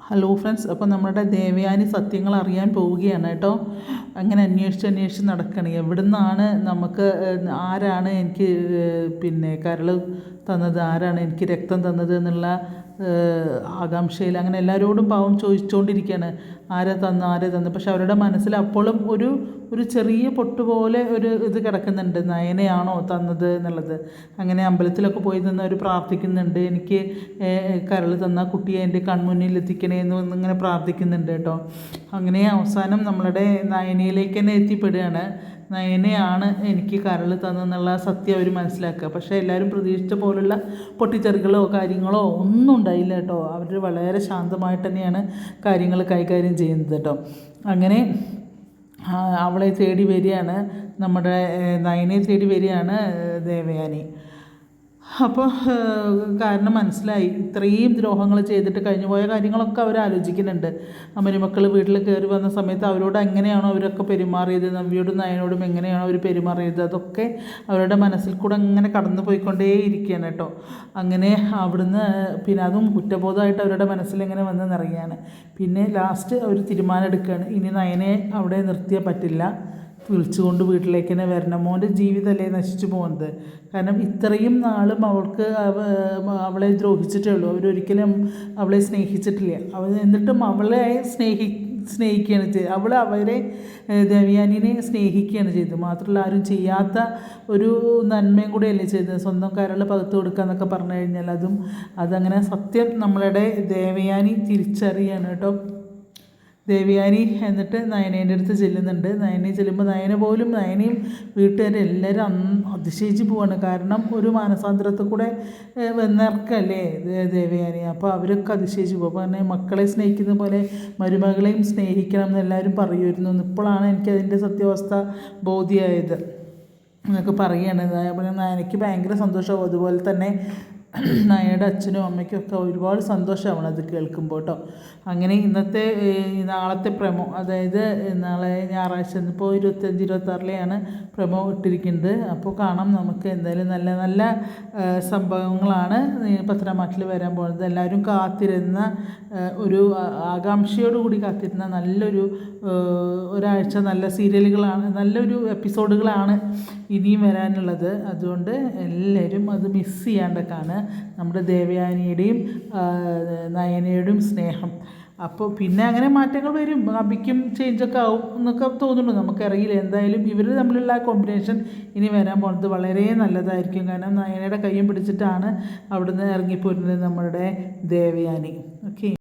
Hello friends, അപ്പോൾ നമ്മുടെ ദേവയാനി സത്യങ്ങൾ അറിയാൻ പോവുകയാണ് കേട്ടോ. അങ്ങനെ അന്വേഷിച്ച് നടക്കുകയാണ്. എവിടെ നിന്നാണ് നമുക്ക് ആരാണ് എനിക്ക് കരൾ തന്നത്, ആരാണ് എനിക്ക് രക്തം തന്നത് എന്നുള്ള ആകാംക്ഷയിൽ അങ്ങനെ എല്ലാവരോടും പാവം ചോദിച്ചുകൊണ്ടിരിക്കുകയാണ്, ആരെ തന്നു. പക്ഷെ അവരുടെ മനസ്സിൽ അപ്പോഴും ഒരു ചെറിയ പൊട്ട് പോലെ ഒരു ഇത് കിടക്കുന്നുണ്ട്, നയനയാണോ തന്നത് എന്നുള്ളത്. അങ്ങനെ അമ്പലത്തിലൊക്കെ പോയി നിന്ന് അവർ പ്രാർത്ഥിക്കുന്നുണ്ട്, എനിക്ക് കരൾ തന്ന കുട്ടിയെ എൻ്റെ കൺമുന്നിൽ എത്തിക്കണേ എന്നിങ്ങനെ പ്രാർത്ഥിക്കുന്നുണ്ട് കേട്ടോ. അങ്ങനെ അവസാനം നമ്മളുടെ നയനയിലേക്ക് തന്നെ എത്തിപ്പെടുകയാണ്. നയനയാണ് എനിക്ക് കരൾ തന്നെന്നുള്ള സത്യം അവർ മനസ്സിലാക്കുക. പക്ഷേ എല്ലാവരും പ്രതീക്ഷിച്ച പോലുള്ള പൊട്ടിത്തെറികളോ കാര്യങ്ങളോ ഒന്നും ഉണ്ടായില്ല കേട്ടോ. അവർ വളരെ ശാന്തമായിട്ട് തന്നെയാണ് കാര്യങ്ങൾ കൈകാര്യം ചെയ്യുന്നത് കേട്ടോ. അങ്ങനെ അവളെ തേടി വരികയാണ്, നമ്മുടെ നയനയെ തേടി വരികയാണ് ദേവയാനി. അപ്പോൾ കാരണം മനസ്സിലായി, ഇത്രയും ദ്രോഹങ്ങൾ ചെയ്തിട്ട് കഴിഞ്ഞു പോയ കാര്യങ്ങളൊക്കെ അവർ ആലോചിക്കുന്നുണ്ട്. മരുമക്കൾ വീട്ടിൽ കയറി വന്ന സമയത്ത് അവരോട് എങ്ങനെയാണോ അവരൊക്കെ പെരുമാറിയത്, നവ്യയോടും നയനോടും എങ്ങനെയാണോ അവർ പെരുമാറിയത്, അതൊക്കെ അവരുടെ മനസ്സിൽ കൂടെ അങ്ങനെ കടന്നു പോയിക്കൊണ്ടേ ഇരിക്കുകയാണ് കേട്ടോ. അങ്ങനെ അവിടുന്ന് അതും കുറ്റബോധമായിട്ട് അവരുടെ മനസ്സിൽ ഇങ്ങനെ വന്ന് നിറയുകയാണ്. പിന്നെ ലാസ്റ്റ് അവർ തീരുമാനം എടുക്കുകയാണ്, ഇനി നയനെ അവിടെ നിർത്തിയാൽ പറ്റില്ല, വിളിച്ചുകൊണ്ട് വീട്ടിലേക്ക് തന്നെ വരണം. മോൻ്റെ ജീവിതമല്ലേ നശിച്ചു പോകുന്നത്. കാരണം ഇത്രയും നാളും അവളെ ദ്രോഹിച്ചിട്ടേ ഉള്ളൂ, അവരൊരിക്കലും അവളെ സ്നേഹിച്ചിട്ടില്ല. എന്നിട്ടും അവളെ സ്നേഹിക്കുകയാണ് ചെയ്തത്. അവരെ ദേവയാനിനെ സ്നേഹിക്കുകയാണ് ചെയ്തത്. മാത്രമല്ല ആരും ചെയ്യാത്ത ഒരു നന്മയും കൂടെയല്ലേ ചെയ്തത്, സ്വന്തം കരൾ പകുത്ത് കൊടുക്കുക എന്നൊക്കെ പറഞ്ഞു കഴിഞ്ഞാൽ അതങ്ങനെ സത്യം നമ്മളുടെ ദേവയാനി തിരിച്ചറിയാണ് കേട്ടോ. ദേവയാനി എന്നിട്ട് നയനേൻ്റെ അടുത്ത് ചെല്ലുന്നുണ്ട്. നയനെ ചെല്ലുമ്പോൾ നയനയും വീട്ടുകാരും എല്ലാവരും അതിശയിച്ച് പോവാണ്. കാരണം ഒരു മാനസാന്തരത്തിൽ കൂടെ വന്നിറക്കല്ലേ ദേവയാനി. അപ്പോൾ അവരൊക്കെ അതിശയിച്ച് പോകും. അപ്പോൾ മക്കളെ സ്നേഹിക്കുന്ന പോലെ മരുമകളെയും സ്നേഹിക്കണം എന്ന് എല്ലാവരും പറയുമായിരുന്നു. ഇപ്പോഴാണ് എനിക്കതിൻ്റെ സത്യാവസ്ഥ ബോധ്യമായത് എന്നൊക്കെ പറയുകയാണ്. നയനയ്ക്ക് ഭയങ്കര സന്തോഷമാവും. അതുപോലെ തന്നെ നയയുടെ അച്ഛനും അമ്മയ്ക്കും ഒക്കെ ഒരുപാട് സന്തോഷമാവണം അത് കേൾക്കുമ്പോൾ കേട്ടോ. അങ്ങനെ നാളത്തെ പ്രമോ, അതായത് നാളെ ഞായറാഴ്ച, ഇപ്പോൾ 25-26 പ്രമോ ഇട്ടിരിക്കുന്നത്. അപ്പോൾ കാണാം നമുക്ക്. എന്തായാലും നല്ല നല്ല സംഭവങ്ങളാണ് പത്തനാമാറ്റിൽ വരാൻ പോകുന്നത്. എല്ലാവരും കാത്തിരുന്ന ഒരു ആകാംക്ഷയോടുകൂടി കാത്തിരുന്ന നല്ലൊരു ഒരാഴ്ച നല്ല സീരിയലുകളാണ്, നല്ലൊരു എപ്പിസോഡുകളാണ് ഇനിയും വരാനുള്ളത്. അതുകൊണ്ട് എല്ലാവരും അത് മിസ് ചെയ്യാണ്ടൊക്കെയാണ് നമ്മുടെ ദേവയാനിയുടെയും നയനയുടെയും സ്നേഹം. അപ്പോൾ പിന്നെ അങ്ങനെ മാറ്റങ്ങൾ വരും, അബിക്കും ചേഞ്ചൊക്കെ ആവും എന്നൊക്കെ തോന്നുന്നു, നമുക്കറിയില്ല. എന്തായാലും ഇവർ തമ്മിലുള്ള ആ കോമ്പിനേഷൻ ഇനി വരാൻ പോകുന്നത് വളരെ നല്ലതായിരിക്കും. കാരണം നയനയുടെ കയ്യും പിടിച്ചിട്ടാണ് അവിടുന്ന് ഇറങ്ങിപ്പോരുന്നത് നമ്മളുടെ ദേവയാനി. ഓക്കെ.